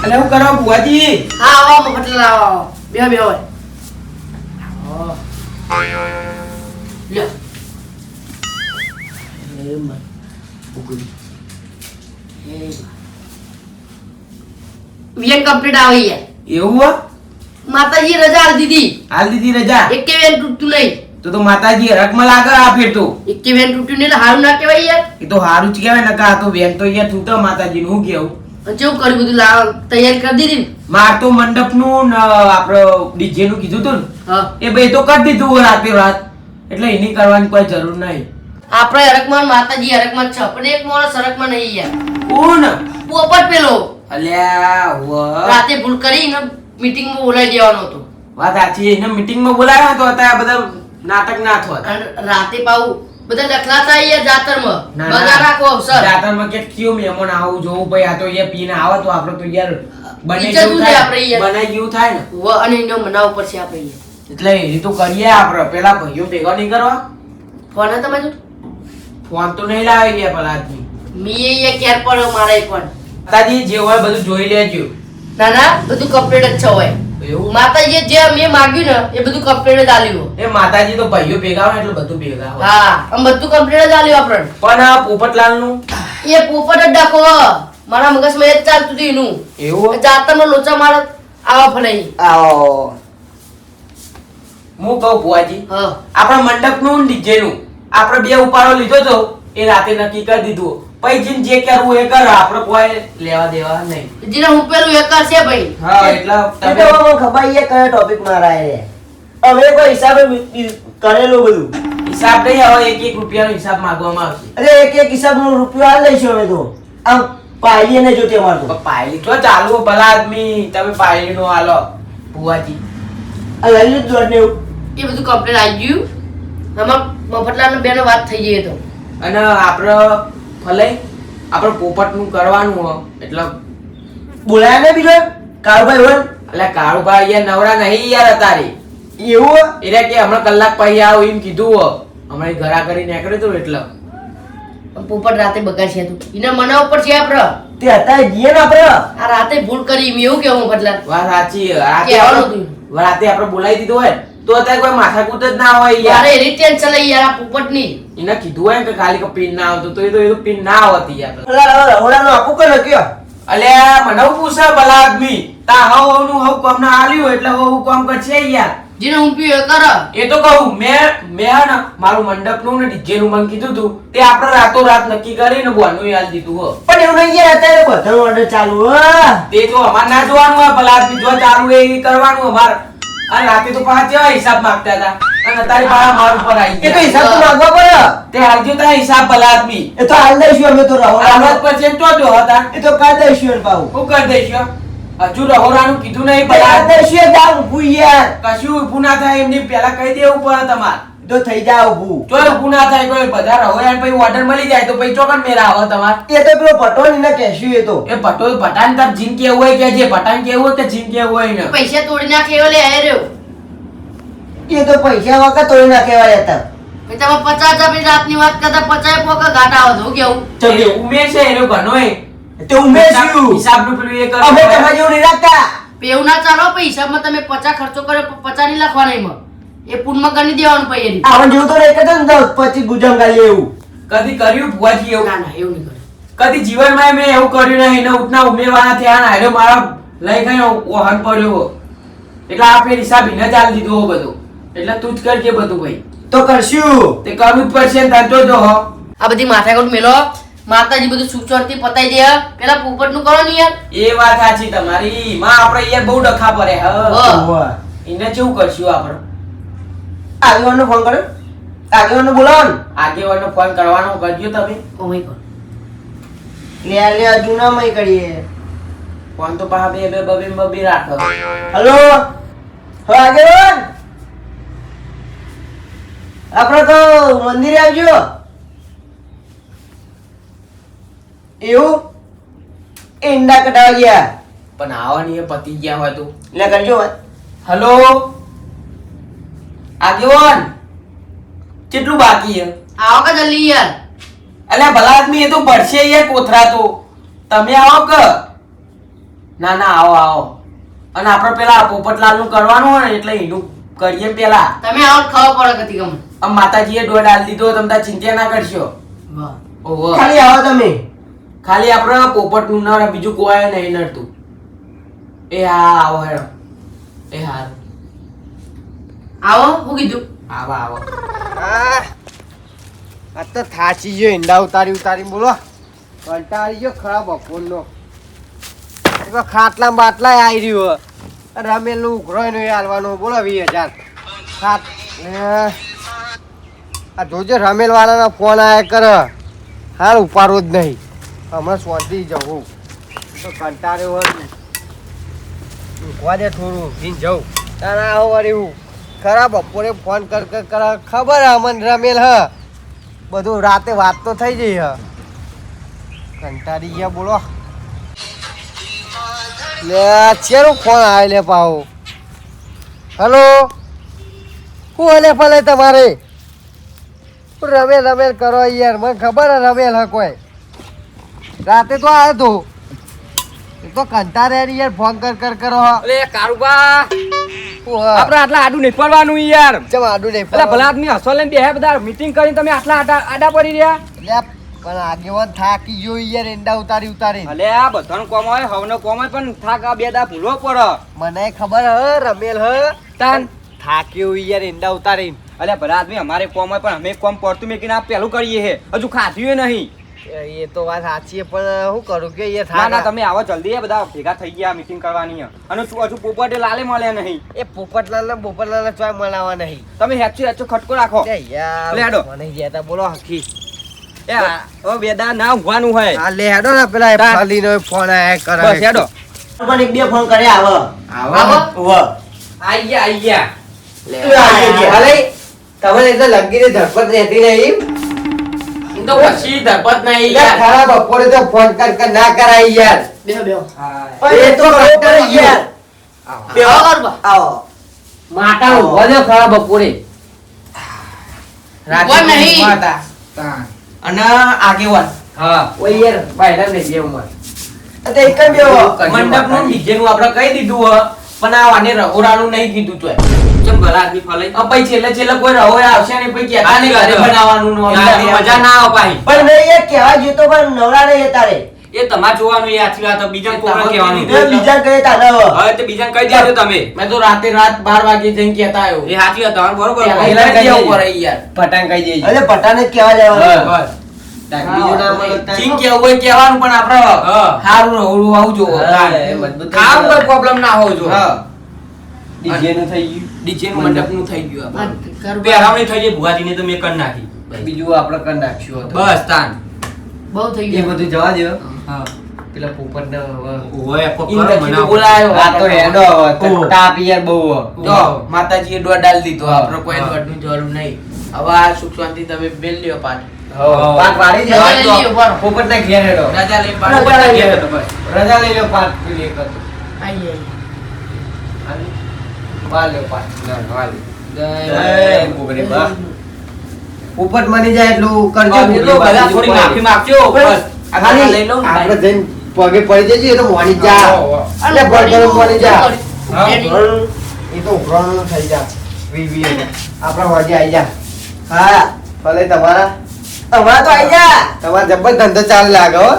અલે હું કરો બુઆજી? હા આવો મફતલાલ આવો બે બે હોય લ્યો એમ બુગડી વીએન કમ્પ્લીટ આવી યાર એવું હો? માતાજી રજા આલ દીધી હાલ દીધી રજા? એક કે વેન તૂટ્યું નહીં તો માતાજી હરકમાં લાગે આ ફેર તો. એક કે વેન તૂટ્યું નહીં એટલે હારું ના કહેવાય યાર એ તો હારું જ કહેવાય ને, કા તો વેન તો યાર તૂટે માતાજીનું. હું કેવું કેવું કર્યું બધું તૈયારી કરી દીધી ને? માર તો મંડપનું ને આપણે ડીજે નું કીધું તું ને, હા એ બે તો કરી દીધું રાતે રાત, એટલે એની કરવાની કોઈ જરૂર નહીં. આપણે હરકમાં માતાજી હરકમાં છે પણ એક માણસ હરકમાં નહીં યાર. કોણ? પોપટ પેલો અલ્યા રાતે ભૂલ કરીને મીટિંગમાં બોલાવી દેવાનો હતો. વાત સાચી. એને મીટિંગમાં બોલાવ્યો તો અત્યારે બધા નાટક ના થોત. અને રાતે પાવું બધા દખલા થાય યાર જાતરમાં ના, બધા ના. રાખો અવસર જાતરમાં કે કયું મહેમાન આવું જોવું ભાઈ, આ તો એ પીને આવે તો આપણે તો યાર બને ઈજ્જત જેવું ઉડે થાય, આપણે યાર. બનાય જેવું થાય ને. અને એનો મનાવ પડશે આપણે યાર. એટલે એ તો કરીએ આપણે. પેલા ભાઈઓ ભેગા નહીં કરવા? ફોન તમે જો ફોન તો નહીં લાવી ગયા પેલા આદમી. મીએ યાર ક્યાર પર મારે એક પણ માતાજી જે હોય બધું જોઈ લેજો. ના ના બધું કમ્પ્લીટ જ છે હોય. એવું? માતાજીએ જે મેં માંગ્યું ને એ બધું કમ્પ્લીટ જ આલ્યું. એ માતાજી તો ભાઈઓ ભેગા હોય એટલે બધું ભેગા હોય. હા આમ બધું કમ્પ્લીટ જ આલ્યું આપણને. પણ આ પોપટલાલ નું એ પોપટ જ ડાકો મારા મગજમાં એ જ ચાલતું હતું એનું. એવું? જાતરનો લોચા મારે આવા ફલાઈ. આવો હું કહું બુઆજી, હા આપણા મંડપનું ને ડીજે નું આપણે બે ઉપાડો લીધો તો એ રાતે નક્કી કરી દીધું. પછી જે કરવું એ કરો, આપણે કોઈ લેવા દેવા નહીં. જેને હું પેલું એક છે ભાઈ. હા એટલે એ તો મને ખબર છે કયો ટોપિક મારાય અમે કોઈ હિસાબે કરેલું બધું. હિસાબ નહીં, હવે એક એક રૂપિયાનો હિસાબ માંગવામાં આવશે. અરે એક એક હિસાબનો રૂપિયો હાલ લઈશું અમે તો આમ પાયલી ને જોતે મારતો પણ પાયલી તો ચાલુ ભલા આદમી, તમે પાયલી નો હાલો બુઆજી. આ લઈ લીધું દોઢ ને એવું. એ બધું કમ્પ્લીટ આવી ગયું. આમાં મફતલાલ બેનો વાત થઈ ગઈ તો અને આપણે ભલે આપણે પોપટ નું કરવાનું હો એટલે બોલાયા ને બીજો કાળુભાઈ હોય એટલે કાળુભાઈ યાર નવરા નહીં યાર અત્યારે. એવું એટલે કે હમણાં કલાક પછી આવો એમ કીધું હો. હમણાં ઘરા કરી નીકળ્યું હતું એટલે પોપટ રાતે બગાડશે તું એને મનાવ ઉપર છે આપણે. તે અત્યારે જઈએ ને આપણે આ રાતે ભૂલ કરી મેં એવું કેવું મફતલાલ. વાત સાચી. કહેવાનું હતું. રાતે આપણે બોલાવી દીધું હોય તો અત્યારે કોઈ માથાકૂટ જ ના હોય યાર. યાર એની ટેન્શન લઈ યાર આ પોપટની. એને કીધું હોય ને કે ખાલી પિન ના આવતું તો એ તો પિન ના આવતી યાર. રહોડાનો આપું કે કયો અલ્યા મને હું પૂછે ભલા આદમી, તા હવ નું હવ કામ ના આલ્યું એટલે હવ કામ કરશે યાર. જેને હું પીયો એ કર. એ તો કહું મેં ને મારું મંડપનું ને ડીજે નું મને કીધું તું તે આપણે રાતો રાત નક્કી કરીને બોનું યાદ દીધું હો. પણ એવું નહીં યાર અત્યારે બધાનો ઓર્ડર ચાલુ હા તે તો અમાર ના જોવાનું હોય ભલા આદમી, જો ચાલુ એ કરવાનું અમાર. અને રાતે તો પાછા કેવા હિસાબ માંગતા હતા અને અત્યારે પાછા માર ઉપર આવી એ તો ગયા. હિસાબ તો માંગવા પડે તે હાલજો તા હિસાબ ભલા આદમી. એ તો હાલ દઈશું અમે તો આવત રહોડા પછી તો જો હતા એ તો કાઢ દઈશું એને પાછું હું કરી દઈશું. હજુ રહોરાનું કીધું નહીં ભલા કાઢ આદમી. દઈશું એ દામ ઊભું યાર કશું ઊભું ના થાય એમની પહેલા કહી દેવું પડે તમારે. તો થઈ જાય ઊભું જો ઊભું ના થાય કોઈ બધા રહોયા પછી ઓર્ડર મળી જાય તો પછી ચોકન મેરા આવે તમારે. એ તો પેલો પટોળ ને કહેશું એ તો એ પટોલ પટાન તાર જીન કેવું હોય કે જે પટાન કેવું હોય કે જીન કેવું હોય ને. પૈસા તોડી નાખે એવો લે આય રહ્યો. એ તો પૈસા વખત તોડી નાખેવાય હતા પછી તમે 50,000 ની રાતની વાત કરતા 50 પોકા ઘાટા આવો તો કેવું. એ ઉમેર છે એનો ઘણોય. તે ઉમેશ્યું હિસાબનું પેલું એ કરો. અમે તમારે જેવું નહીં રાખતા પેવું ના ચાલો પૈસામાં તમે 50 ખર્ચો કર્યો 50 નહીં લખવાના એમાં. એ પૂનમાં ગણી દેવાનું પૈ એની. આવન જેવું તો નહીં કરતા ને પછી ગુજામ ગાલી એવું કદી કર્યું ભુવાજી એવું? ના ના એવું નહીં કરે. કદી જીવનમાં મેં એવું કર્યું નહીં. એને ઉઠના ઉમેરવાના થયા ને હાર્યો મારા લઈ ગઈ ઓહન પડ્યો. એટલે આ ફેર હિસાબ એને ચાલ દીધો હો બધું. એટલે તું જ કરજે બધું ભાઈ. તો કરશું તે કરવું જ પડશે ને તાર જોજો હો. આ બધી માથાકૂટ મેલો માતાજી બધું સુખ શાંતિ પતાઈ દે. પેલા પોપટનું કરો ને યાર. એ વાત સાચી તમારી. માં આપણે યાર બહુ ડખા પડે હ. વાહ. એને કેવું કરશું આપણે? આગેવાનનો ફોન કર્યો આગેવાનનો બોલાવો ને આગેવાનનો ફોન કરવાનો કરજો તમે. ઓય કર. લે લે જૂનામાં કરીએ ફોન તો પાછા બે રાખો. હલો હા આગેવાન આપણે તો મંદિરે આવજો એવું એ ઈંડા કટાવા ગયા પણ આવવાની એ પતી ગયા હોય તો. એટલે કરજો વાત હલો આગેવાન, કેટલું બાકી છે? આવો કે જલ્દી યાર. અલ્યા ભલા આદમી એ તો પડશે યાર કોથરા તો. તમે આવો કે ના ના આવો આવો અને આપણે પેલા પોપટલાલ નું કરવાનું હોય ને એટલે એનું કરીએ પેલા તમે આવો ખબર પડે કતી ગમ આમ માતાજીએ દોડ આલી દીધો તમે તાર ચિંતા ના કરશો વાહ ઓહો ખાલી આવો તમે ખાલી આપણે પોપટ નું ના બીજું કોઈ નહીં નડતું એ હા આવો હેડો એ હા આવો હું કીધું આવો આવો આ તો થાચી ગયો ઈંડા ઉતારી બોલો કંટાળી ગયો ખરાબ બપોરનો ખાટલા બાટલા આવી રહ્યું રમેલનું ઉઘરોયનું હાલવાનું બોલો 20,000 ખાટ આ જોજો રમેલ વાળાનો ફોન આયા કર હાલ ઉપાડવો જ નહીં હમણાં શાંતિ જવું તો કંટાળ્યો હોય મૂકવા દે થોડું ઘીન જવું તારા આવો વળી હું ખરા બપોરે ફોન કર ખબર હે અમન રમેલ હ બધું રાતે વાત તો થઈ જઈ હ કંટાળી ગયા બોલો લે ચેરો ફોન આવે લે પાહો હેલો હું હલે ફલે તમારે રમેલ કરો યાર મને ખબર હે રમેલ હ કોઈ રાતે તો આવ્યો તો એ તો કંટાળે યાર ફોન કરો હ અલે કારુબા હું હ આપણે આટલા આડું નહીં પડવાનું યાર ચમ આડું નહીં એટલે ભલા આદમી હસો લઈને બેહે બધા મીટિંગ કરીને તમે આટલા આડા પડી રહ્યા લે પણ આગેવાન થાકી ગયો યાર એંડા ઉતારી અલે આ બધાનું કોમ હોય હવનો કોમ હોય પણ થાક આ બે દા ભૂલવો પડે મને ખબર હ રમેલ હ તાન થાક્યો યાર એંડા ઉતારી અલે ભલા આદમી અમારે કોમ હોય પણ અમે કોમ પડતું મેકીને આ પહેલું કરીએ હે હજુ ખાધ્યું નહીં એ તો વાત સાચી છે પણ શું કરું કે એ ના ના તમે આવો જલ્દી બધા ભેગા થઈ ગયા મીટિંગ કરવાની હે અને તું હજુ પોપટે લાલે મળ્યા નહીં એ પોપટલાલ ને બોપટલાલ ચોય મળાવા નહીં તમે હેચો ખટકો રાખો લે યાર લે હેડો. મને ગયા તા બોલો હકી એ હવે બે દા ના ઊંઘવાનું હોય આ લે હેડો ને પેલા એ તાન. ફાલીનો ફોન આયા કરે બસ હેડો પણ એક બે ફોન કરે આવો આવો વાહ આઈ ગયા ભલે તમારે તો લગીને ધરપત રહેતી નહીં એમ તો પછી ધરપત નહીં લે યાર ખરા બપોરે તો ફોન કર ના કરાય યાર બેહો બેહો એ તો કંટાળી ગયો. બેહો કારુબા આવો માટા ઉભો દે ખરા બપોરે ઉભો નહીં. માતા અને આગેવાન હા ઓય યાર ભાઈડા ને જે ઉમર તો એક જ બેહો મંડપ નું ડીજે નું આપણે કહી દીધું હ પણ આ વાને રહોડાનું નહીં કીધું તોય ચમ ભલા આદમી ફલે પછી છેલ્લે કોઈ રહોય આવશે ને પછી કહેતા નહીં ઘરે બનાવવાનું નો મજા ના આવે પાહી પણ મેં એ કહેવા જતો પણ નવરા નહીં તારે એ તમારે જોવાનું એ આછી વાત બીજા કોને કહેવાનું એ બીજા કહે તારે હવે તો બીજા કહી દેજો તમે મેં તો રાતે 12 વાગે જઈને કહેતા આવ્યો એ સાચી વાત તમારે બરોબર પહેલા જ કેવું પડે યાર પટાંગ કહી દેજો એટલે પટાને જ કહેવા જવાનું બસ. બીજું ના મળે તો ચીન કેવું હોય કહેવાનું પણ આપણે હા. સારું રહોડું આવું જોવો હા, એ મજબૂત થઈ ખાવ ગયું. કોઈ પ્રોબ્લેમ ના હોવો જો હા ડીજે નું થઈ ગયું ડીજે નું મંડપ નું થઈ ગયું આ આપણે. કારુબા પહેરાવણી થઈ ગઈ ભુવાજીને તો મેં કરી નાખી બીજું આપણે કરી નાખ્યું હતું. બસ તાન બહુ થઈ એ ગયું બધું જવા દો હા પેલા પોપટ ને ઓય ઇન્દ્રજીને બોલાયો. આ તો હેડો હવે ઓહ. તાપ યાર બહુ હો. જો માતાજીએ દોડ ડાલ દીધો આપણે કોઈ દોડની જરૂર નહીં હવે આ સુખ શાંતિ તમે બેલ લ્યો પાછો હો, પાક વાળી રજા જવા લઈ દો. લ્યો, બરો. પોપટ ને ઘેર હેડો રાજા લઈ રજા પાછો લઈ લ્યો. રજા લઈ લો પાક પેલી એક હતું. આઈ આઈ વાળ લ્યો પાક. જય જય પોપટ બા. પોપટ મની જાય એટલું કરજો. એ તો બધા થોડી માફી માંગજો બસ આ ખાલી લઈ લઉં ને આપણે જઈને પગે પડી જઈએ તો મોની જા અલે એટલે ભર મોની જા હા. એ તો ઉઘરાણું થઈ જા વી આપણા વાજે આવી જા હા ભલે તમારા હમણાં તો આઈ જા તમારા જબર ધંધો ચાલે લાગે હો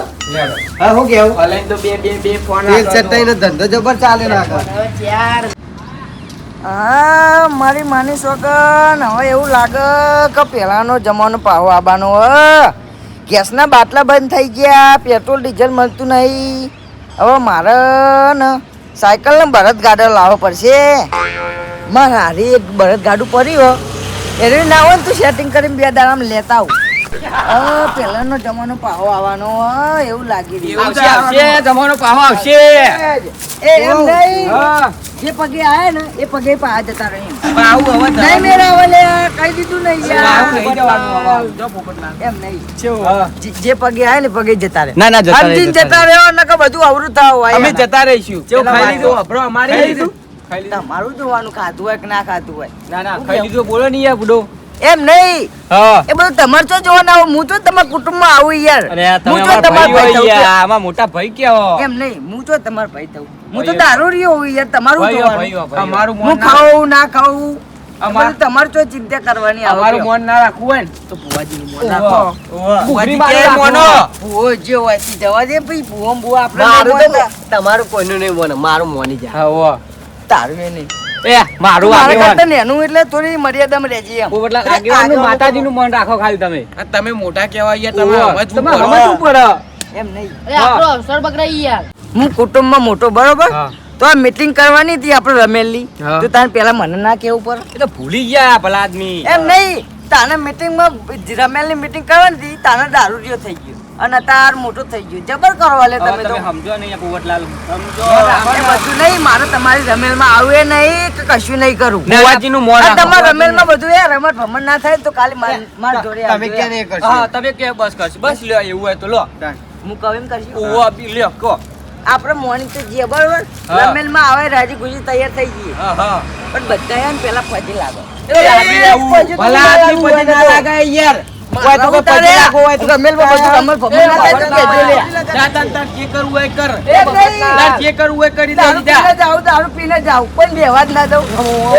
હા હું કેવું ભલે તો બે ફોન એક ચટ્ટાઈનો ધંધો જબર ચાલે લાગે હવે ચાર હા મારી માની સોગન હવે એવું લાગે કે પહેલાનો જમાનો પાહો આવવાનો હ ગેસના બાટલા બંધ થઈ ગયા પેટ્રોલ ડીઝલ મળતું નહીં હવે મારે ને સાયકલ ને બળદ ગાડો લાવવો પડશે મારે હારી એક બળદ ગાડું પડ્યું એને ના હોય ને તું સેટિંગ કરીને 2 દાડામાં લેતા આવું હવે પહેલાનો જમાનો પાહો આવવાનો હ એવું લાગી રહ્યું આવશે આવશે જમાનો પાહો આવશે એ એમ નહીં હા જે પગે આયા ને એ પગે પા જતા રહી પણ આવું હવે નહીં મેરા વાલે કહી દીધું નહીં યાર આવું નહીં જવાનું હવે. જો પોપટલાલ. એમ નહીં હા. જે પગે આયા ને પગે જતા રહે ના ના જતા રહે, સમજીને જતા જતા રહ્યો ને કે બધું અવરું થાવ હોય અમે જતા રહીશું જેવું પેલા ખાઈ વાત લીધું તો. અભરો અમારી ખાઈ લીધું? ખાઈ લીધું? તમારું જોવાનું ખાધું હોય કે ના ખાધું હોય ના ના ખાઈ લીધું બોલો નહીં યાર બુડો એમ નહીં હા એ બધું તમારે તો જોવાના આવું હું તો તમારા કુટુંબમાં આવું યાર અરે તમે હું તો અમારા તમારા ભાઈ ભાઈ હોય થઉં. યાર, આમાં મોટા ભાઈ કેવો એમ નહીં હું તો તમારો ભાઈ થઉં હું તો ભાઈઓ. દારૂ રહ્યો હોઉં યાર તમારું ભાઈઓ, જોવાનું ભાઈઓ, ભાઈઓ. અમારું હું મોન ના ખાવું ના ખાવું અમાર- બધું તમારે તો ચિંતા કરવાની આવે અમારું કયો. મોન ના રાખવું હોય ને તો ભુવાજીનું મોન રાખો ઓહો. ભુવાજી બુગરી કે મારી મોનો ભૂવો જે હોય તે જવા દે ભાઈ ભૂવો ને ભૂવો આપણે મારું નહીં તો બોલતા. તમારું કોઈનું નહીં બોલે મારું મોની જાય હા, ઓહો. તારું એ નહીં એ મારું મારા આગેવાન. કરતા નેનું એટલે થોડી મર્યાદામાં રહેજે એમ પોપટલાલ આગેવાનનું માતાજીનું મન રાખો ખાલી તમે આ તમે મોટા કહેવાય યાર તમે ઓહો. સમજવું તમે પડે. સમજવું પડે. એમ નહીં અરે આપણો અવસર બગડાઈ યાર હું કુટુંબમાં મોટો બરોબર હા. તો આ મીટિંગ કરવાની હતી આપણે રમેલની હા. તો તારે પેલા મને ના કેવું પડે એ તો ભૂલી ગયા ભલા આદમી એમ નહીં તાને મીટિંગમાં રમેલની મીટિંગ કરવાની હતી તાને દારૂ જેવો થઈ ગયો અને તાર મોટો થઈ ગયો જબર કરવા લે હવે તમે તો તમે સમજો નહીં પોપટલાલ સમજો એ બધું નહીં મારે તમારી રમેલમાં આવું એ નહીં કે કશું નહીં કરું ભુવાજીનું મોન આ રાખો. તમારા રમેલમાં બધું એ રમત ભમણ ના થાય તો કાલે માર જોડે તમે આવજો ક્યાં યાર. નહીં કરશો હા તમે કે બસ કરશો બસ લ્યો એવું હોય તો લો હું કહું એમ કરશું ઓહો બી લ્યો કો આપણે મોર્નિંગ તો જઈએ બરોબર હા. રમેલમાં આવે રાજી ખુશી તૈયાર થઈ જઈએ હા હા પણ બધા યાર પેલા ફજી લાગો એ લાગી રહેવું. ફજી તો ભલા આદમી લાગવું પછી ના હોય તો. લાગે યાર મારા કોઈ તો ઉતારે પછી લાગો હોય તો રમેલમાં બધું રમત ભમણ ના થાય તો કહેજો લે. જા તાન તાન જે કરવું હોય કર એમ નહીં. તાર જે કરવું હોય કરી દે દારૂ જા પીને જાઉં દારૂ પીને જાઉં પણ બેહવા જ ના દઉં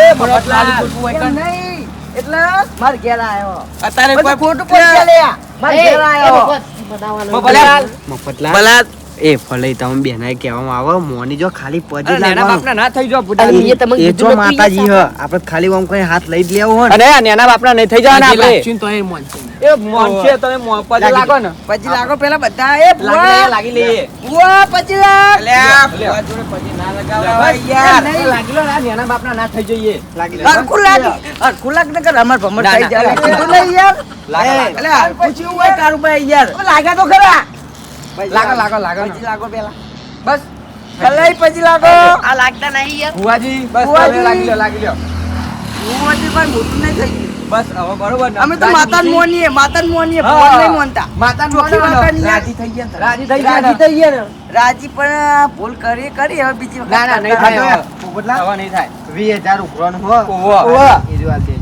એ ભગતલાલ ખોટું હોય એમ કર નહીં એટલે માર ઘેર આવ્યો અત્યારે બધું કોઈ ખોટું પડશે લે માર એ, ઘેર એ આવ્યો ભગત બનાવવાનો. ભલા મફતલાલ એ ફલે તમે બેનાય કહેવામાં આવે મોની જો ખાલી પજી અરે નેના બાપના ના થઈ જાવ અરે બુડા. એ તમને એ કીધું જો નતું માતાજી હ યાર. આપણે ખાલી આમ કોઈ હાથ લઈ જ લેવો હોય ને અરે આ નેના બાપના નહીં થઈ જવાના આપણે લાગશું તો એ મોન છે એ મોન છે તમે મોં પર લાગો ને પછી લાગો પેલા બધા એ લાગી લઈએ બુઆ પછી લાગ અલ્યા ભુવા જોડે પછી ના લગાવવા યાર નહીં. લાગી લો આ નેના બાપના ના થઈ જઈએ હરખું લાગ ને કર અમાર ભમર ના, થઈ ના. જાય કીધું નહીં યાર લાગો અલ્યા પૂછ્યું હોય તારું ભાઈ યાર હવે લાગે તો ખરા લાગો પછી લાગો પેલા બસ કલાઈ પછી લાગો આ લાગતા નહીં યાર ભુવાજી બસ ભુવાજી. હવે લાગી લો હું હજી પણ મોટું નહીં થઈ ગયું. બસ હવે બરોબર ને? અમે તો રાજી માતા મોનીએ હા. ભગવાન નહીં મોનતા માતાને ચોખ્ખી મોનો વાત નહીં યાર. રાજી થઈ ગયા ને રાજી થઈ રાજી ગયા થઈ ગયા ને. રાજી પણ ભૂલ કરી હવે બીજી વખત ના ના નહીં કરતા થાય નહીં. હવે. હવે નહીં થાય 20,000 ઉઘરાણું હો ઓહો. ઓહો. એ જો આ દે.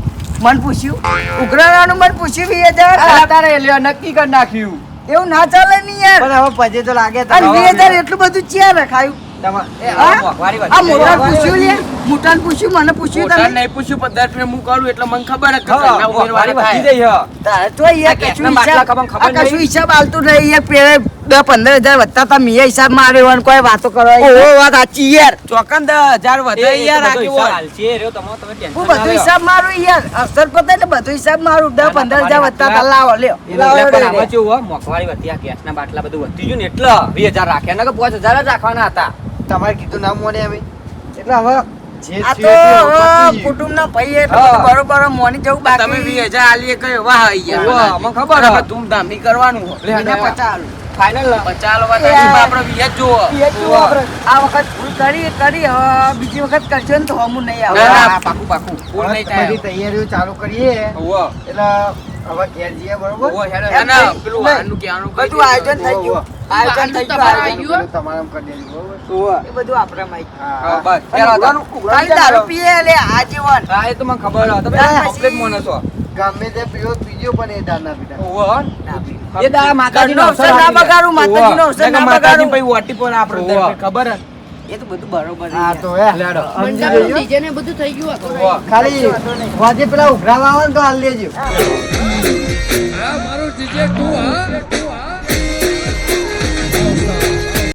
મન પૂછ્યું ઉઘરાણાનું મન પૂછ્યું 2000 અત્યારે લ્યો નક્કી કરી નાખ્યું એવું ના ચાલે નહીં યાર પણ હવે પજે તો લાગે અને તમારે. 2000 એટલું બધું ચ્યાં રખાયું એ હા? હવે મોંઘવારી આ વધી મોટાને ગઈ. પૂછ્યું લે મોટાને પૂછ્યું મને પૂછ્યું મોટા તમે નહીં પૂછ્યું પણ દર ફેરે હું કરું એટલે મને ખબર જ કે હા, ઘરના મોંઘવારી ઉમેરવાના વધી થાય. ગઈ હે. તારે તો યાર આ કશું ગેસના બાટલા હિસાબ ખબર ખબર આ કશું નહીં. હિસાબ આલતું નહીં યાર પેલે 10-15 વધતા તા મિયા હિસાબ માર્યો અને કોઈ વાતો કરો ઓહો વાત સાચી યાર ચોકન 10,000 વધે એ યાર તો બધો આખી હિસાબ હાલશે. એ રહ્યો તમારો તમે ટેન્શન હું ના બધું લ્યો. હિસાબ મારું યાર અસર પતાય ને બધું હિસાબ મારું 10-15 વધતા તા લાવો લ્યો એટલે પણ આમાં કેવું હોય, મોંઘવારી વધી, આ ગેસના બાટલા બધું વધી ગયું ને એટલે 20,000 રાખ્યા નકર 5,000 જ રાખવાના હતા. તમારે કીધું ના મોને અમે એટલે હવે જે આ થયું તો તે હવે પતી ગયું. કુટુંબના ભાઈ એટલે હા. બધું બરોબર મોની જવું તમે બાકી 20,000 આલીએ કયો વાહ યાર ઓહો, મને ખબર આપણે હે. ધૂમધામથી કરવાનું હોય. લે, એના લે. 50 આલું. ફાઇનલ પચાસ લોકો તારીફ આપણે વ્યાજ જોવો. આ વખત ભૂલ કરી હવે બીજી વખત કરજો ને તો હમું નહીં આવે ના, ના, પાકું પાકું ભૂલ નહીં થાય બધી તૈયારીઓ ચાલુ કરીએ ઓહો. એટલે હવે ઘેર જઈએ બરોબર ઓહો, હેડો. ના, ના, પેલું વાહનનું કહેવાનું કહી બધું આયોજન થઈ ઓહો, ગયું આયોજન થઈ ગયું તમારે આયોજન. આવ્યું? તમારે આમ કરી દેજો બરોબર ઓહો. એ બધું આપણામાં આવી ગયું. હા, બસ. અને હેડો, ઉઘરાણું- ઉઘરાણું દારૂ પીએ એટલે આજીવન હા, એ તો મને ખબર હે. તમે ત્યાર complete પછી- મોનો છો. ગમે તે પીવો પીજો પણ એ દાળ ના પીતા ઓહો. ના પીએ. એ દાડા માતાજીનો ઘરનો અવસર ના બગાડું, માતાજીનો ઓહો. અવસર ના નકર માતાજી બગાડું. પછી વટી પર આપણે દર ફેરે ખબર હે? એ તો બધું બરોબર છે હા યાર. તો હે લેડો. સમજી મંડપનું લેજો. DJ ને બધું થઈ ગયું હતું. ઓહો. ખાલી વાજે પેલા ઉઘરાવા આવે ને તો હાલ લેજો મારું જીજે તું હા